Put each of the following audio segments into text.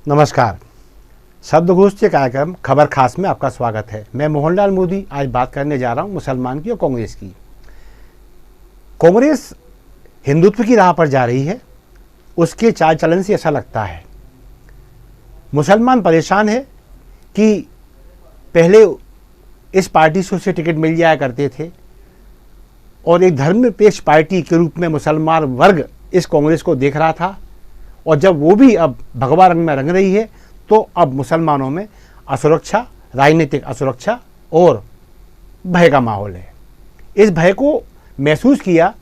नमस्कार। शब्दकोश के कार्यक्रम खबर खास में आपका स्वागत है। मैं मोहनलाल मोदी आज बात करने जा रहा हूं मुसलमान की और कांग्रेस की। कांग्रेस हिंदुत्व की राह पर जा रही है, उसके चाल चलन से ऐसा लगता है। मुसलमान परेशान है कि पहले इस पार्टी से उसे टिकट मिल जाया करते थे और एक धर्मनिरपेक्ष पार्टी के रूप में मुसलमान वर्ग इस कांग्रेस को देख रहा था, और जब वो भी अब भगवा रंग में रंग रही है तो अब मुसलमानों में असुरक्षा, राजनीतिक असुरक्षा और भय का माहौल है। इस भय को महसूस किया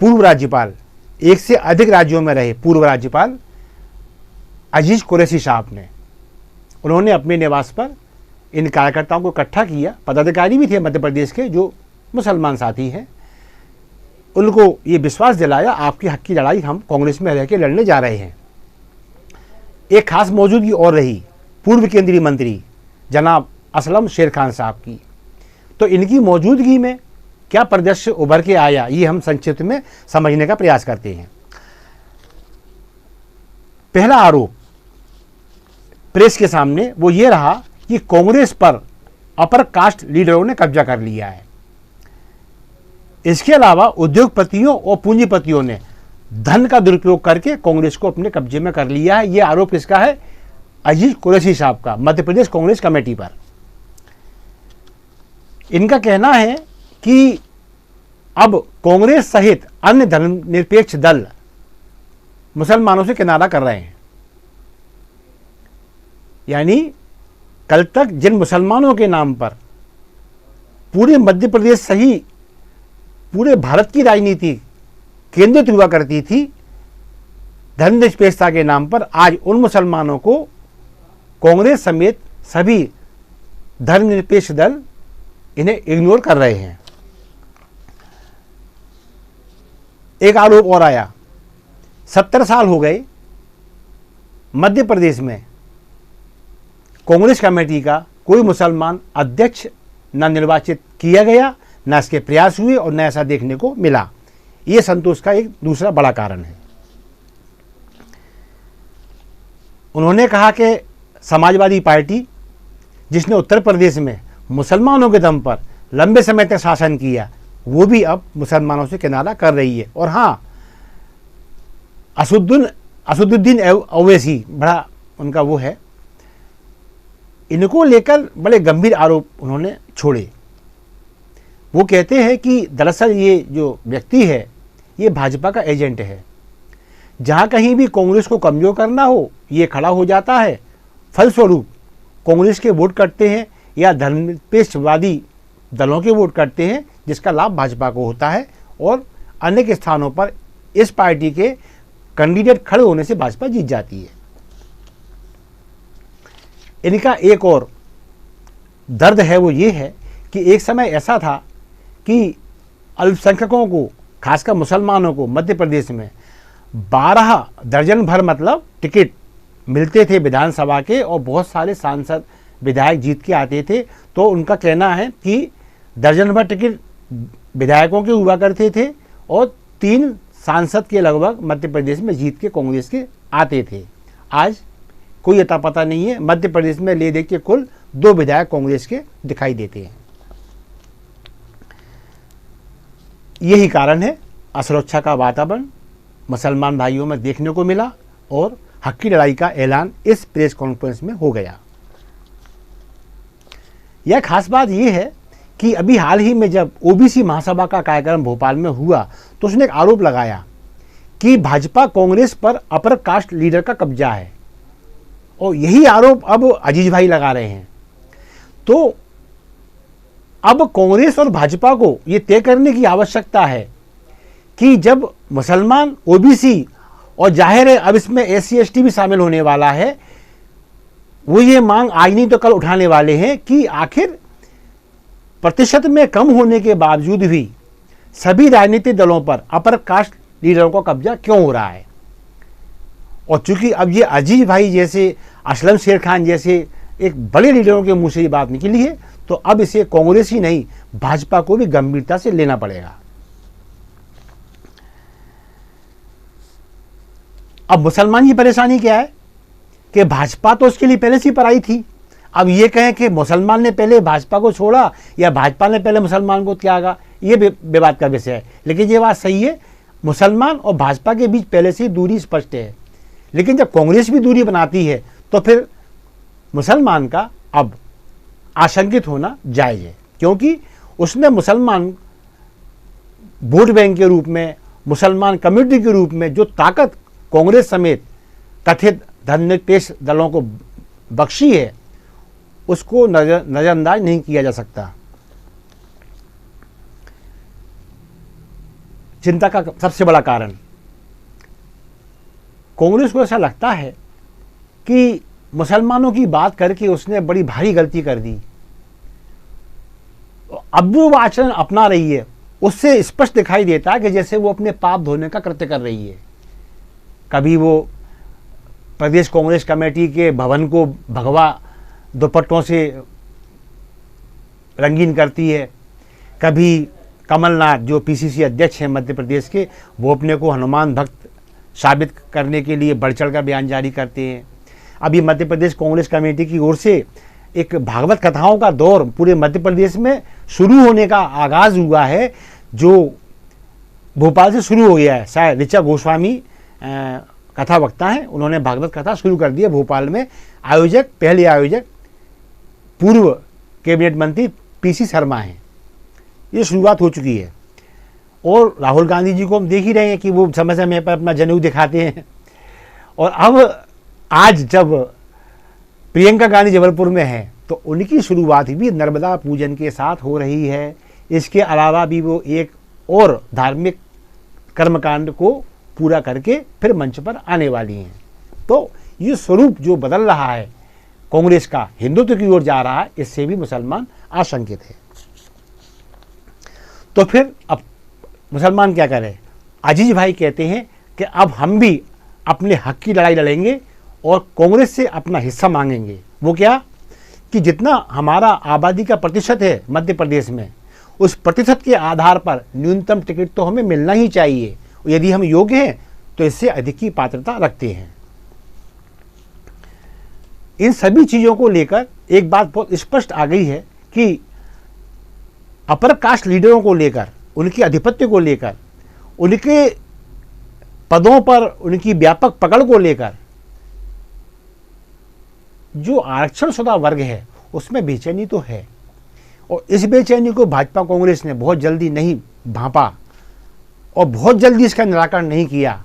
पूर्व राज्यपाल, एक से अधिक राज्यों में रहे पूर्व राज्यपाल अजीज कुरैशी साहब ने। उन्होंने अपने निवास पर इन कार्यकर्ताओं को इकट्ठा किया। पदाधिकारी भी थे मध्य प्रदेश के जो मुसलमान साथी हैं। उनको ये विश्वास दिलाया, आपकी हक की लड़ाई हम कांग्रेस में रह के लड़ने जा रहे हैं। एक खास मौजूदगी और रही पूर्व केंद्रीय मंत्री जनाब असलम शेर खान साहब की। तो इनकी मौजूदगी में क्या परिदृश्य उभर के आया, ये हम संक्षिप्त में समझने का प्रयास करते हैं। पहला आरोप प्रेस के सामने वो ये रहा कि कांग्रेस पर अपर कास्ट लीडरों ने कब्जा कर लिया है। इसके अलावा उद्योगपतियों और पूंजीपतियों ने धन का दुरुपयोग करके कांग्रेस को अपने कब्जे में कर लिया है। यह आरोप किसका है? अजीज कुरैशी साहब का, मध्य प्रदेश कांग्रेस कमेटी पर। इनका कहना है कि अब कांग्रेस सहित अन्य धर्मनिरपेक्ष दल मुसलमानों से किनारा कर रहे हैं। यानी कल तक जिन मुसलमानों के नाम पर पूरे मध्य प्रदेश सही पूरे भारत की राजनीति केंद्रित हुआ करती थी धर्मनिरपेक्षता के नाम पर, आज उन मुसलमानों को कांग्रेस समेत सभी धर्मनिरपेक्ष दल इन्हें इग्नोर कर रहे हैं। एक आरोप और आया, 70 साल हो गए मध्य प्रदेश में कांग्रेस कमेटी का कोई मुसलमान अध्यक्ष न निर्वाचित किया गया, न इसके प्रयास हुए और न ऐसा देखने को मिला। यह संतोष का एक दूसरा बड़ा कारण है। उन्होंने कहा कि समाजवादी पार्टी जिसने उत्तर प्रदेश में मुसलमानों के दम पर लंबे समय तक शासन किया, वो भी अब मुसलमानों से किनारा कर रही है। और हाँ, असदुद्दीन ओवैसी बड़ा उनका वो है, इनको लेकर बड़े गंभीर आरोप उन्होंने छोड़े। वो कहते हैं कि दरअसल ये जो व्यक्ति है ये भाजपा का एजेंट है। जहाँ कहीं भी कांग्रेस को कमजोर करना हो ये खड़ा हो जाता है, फलस्वरूप कांग्रेस के वोट करते हैं या धर्मनिरपेक्षवादी दलों के वोट करते हैं, जिसका लाभ भाजपा को होता है और अनेक स्थानों पर इस पार्टी के कैंडिडेट खड़े होने से भाजपा जीत जाती है। इनका एक और दर्द है, वो ये है कि एक समय ऐसा था कि अल्पसंख्यकों को, खासकर मुसलमानों को मध्य प्रदेश में 12 दर्जन भर मतलब टिकट मिलते थे विधानसभा के, और बहुत सारे सांसद विधायक जीत के आते थे। तो उनका कहना है कि दर्जन भर टिकट विधायकों के हुआ करते थे और 3 सांसद के लगभग मध्य प्रदेश में जीत के कांग्रेस के आते थे। आज कोई अता पता नहीं है। मध्य प्रदेश में ले देख के कुल 2 विधायक कांग्रेस के दिखाई देते हैं। यही कारण है असुरक्षा का वातावरण मुसलमान भाइयों में देखने को मिला और हक की लड़ाई का ऐलान इस प्रेस कॉन्फ्रेंस में हो गया। यह खास बात यह है कि अभी हाल ही में जब ओबीसी महासभा का कार्यक्रम भोपाल में हुआ तो उसने एक आरोप लगाया कि भाजपा कांग्रेस पर अपर कास्ट लीडर का कब्जा है, और यही आरोप अब अजीज भाई लगा रहे हैं। तो अब कांग्रेस और भाजपा को यह तय करने की आवश्यकता है कि जब मुसलमान, ओबीसी और जाहिर है अब इसमें SC ST भी शामिल होने वाला है, वो ये मांग आज नहीं तो कल उठाने वाले हैं कि आखिर प्रतिशत में कम होने के बावजूद भी सभी राजनीतिक दलों पर अपर कास्ट लीडरों का कब्जा क्यों हो रहा है। और चूंकि अब ये अजीज भाई जैसे, असलम शेर खान जैसे एक बड़े लीडरों के मुंह से ये बात निकली है, तो अब इसे कांग्रेस ही नहीं भाजपा को भी गंभीरता से लेना पड़ेगा। अब मुसलमान की परेशानी क्या है कि भाजपा तो उसके लिए पहले से ही पराई थी। अब ये कहें कि मुसलमान ने पहले भाजपा को छोड़ा या भाजपा ने पहले मुसलमान को त्यागा, ये विवाद का विषय है। लेकिन ये बात सही है, मुसलमान और भाजपा के बीच पहले से ही दूरी स्पष्ट है। लेकिन जब कांग्रेस भी दूरी बनाती है तो फिर मुसलमान का अब आशंकित होना जायज़ है, क्योंकि उसने मुसलमान वोट बैंक के रूप में, मुसलमान कम्युनिटी के रूप में जो ताकत कांग्रेस समेत कथित धर्मनिरपेक्ष दलों को बख्शी है, उसको नज़रअंदाज नहीं किया जा सकता। चिंता का सबसे बड़ा कारण, कांग्रेस को ऐसा लगता है कि मुसलमानों की बात करके उसने बड़ी भारी गलती कर दी। अब जो आचरण अपना रही है उससे स्पष्ट दिखाई देता है कि जैसे वो अपने पाप धोने का कृत्य कर रही है। कभी वो प्रदेश कांग्रेस कमेटी के भवन को भगवा दुपट्टों से रंगीन करती है, कभी कमलनाथ जो पीसीसी अध्यक्ष हैं मध्य प्रदेश के, वो अपने को हनुमान भक्त साबित करने के लिए बढ़ चढ़ कर बयान जारी करते हैं। अभी मध्य प्रदेश कांग्रेस कमेटी की ओर से एक भागवत कथाओं का दौर पूरे मध्य प्रदेश में शुरू होने का आगाज हुआ है, जो भोपाल से शुरू हो गया है। शायद ऋचा गोस्वामी कथा वक्ता हैं, उन्होंने भागवत कथा शुरू कर दी है भोपाल में। पहले आयोजक पूर्व कैबिनेट मंत्री पीसी शर्मा हैं। ये शुरुआत हो चुकी है और राहुल गांधी जी को हम देख ही रहे हैं कि वो समय समय पर अपना जनेऊ दिखाते हैं। और अब आज जब प्रियंका गांधी जबलपुर में है तो उनकी शुरुआत भी नर्मदा पूजन के साथ हो रही है। इसके अलावा भी वो एक और धार्मिक कर्मकांड को पूरा करके फिर मंच पर आने वाली हैं। तो ये स्वरूप जो बदल रहा है कांग्रेस का, हिंदुत्व की ओर जा रहा है, इससे भी मुसलमान आशंकित है। तो फिर अब मुसलमान क्या करें? अजीज भाई कहते हैं कि अब हम भी अपने हक की लड़ाई लड़ेंगे और कांग्रेस से अपना हिस्सा मांगेंगे। वो क्या कि जितना हमारा आबादी का प्रतिशत है मध्य प्रदेश में, उस प्रतिशत के आधार पर न्यूनतम टिकट तो हमें मिलना ही चाहिए। यदि हम योग्य हैं तो इससे अधिक की पात्रता रखते हैं। इन सभी चीज़ों को लेकर एक बात बहुत स्पष्ट आ गई है कि अपर कास्ट लीडरों को लेकर, उनके आधिपत्य को लेकर, उनके पदों पर उनकी व्यापक पकड़ को लेकर जो आरक्षण शुदा वर्ग है उसमें बेचैनी तो है। और इस बेचैनी को भाजपा कांग्रेस ने बहुत जल्दी नहीं भांपा और बहुत जल्दी इसका निराकरण नहीं किया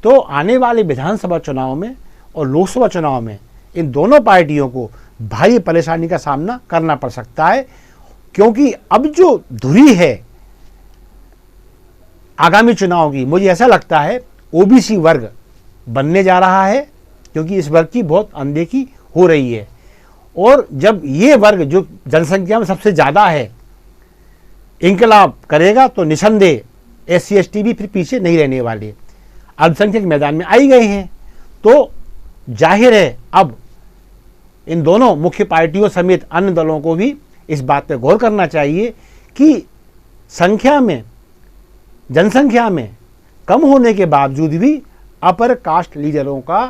तो आने वाले विधानसभा चुनाव में और लोकसभा चुनाव में इन दोनों पार्टियों को भारी परेशानी का सामना करना पड़ सकता है। क्योंकि अब जो धुरी है आगामी चुनाव की, मुझे ऐसा लगता है ओबीसी वर्ग बनने जा रहा है, क्योंकि इस वर्ग की बहुत अनदेखी हो रही है। और जब ये वर्ग जो जनसंख्या में सबसे ज़्यादा है इंकलाब करेगा तो निसंदेह SC ST भी फिर पीछे नहीं रहने वाले, अल्पसंख्यक मैदान में आई गए हैं। तो जाहिर है अब इन दोनों मुख्य पार्टियों समेत अन्य दलों को भी इस बात पर गौर करना चाहिए कि संख्या में, जनसंख्या में कम होने के बावजूद भी अपर कास्ट लीडरों का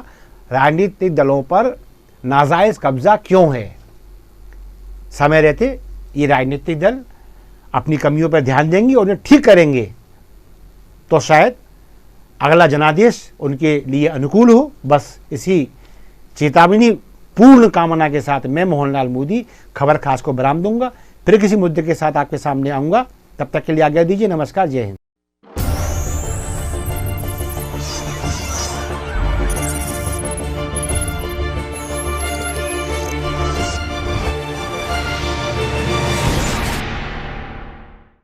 राजनीतिक दलों पर नाजायज कब्जा क्यों है। समय रहते ये राजनीतिक दल अपनी कमियों पर ध्यान देंगे और उन्हें ठीक करेंगे तो शायद अगला जनादेश उनके लिए अनुकूल हो। बस इसी चेतावनी पूर्ण कामना के साथ मैं मोहनलाल मोदी खबर खास को विराम दूंगा। फिर किसी मुद्दे के साथ आपके सामने आऊँगा। तब तक के लिए आज्ञा दीजिए। नमस्कार, जय हिंद।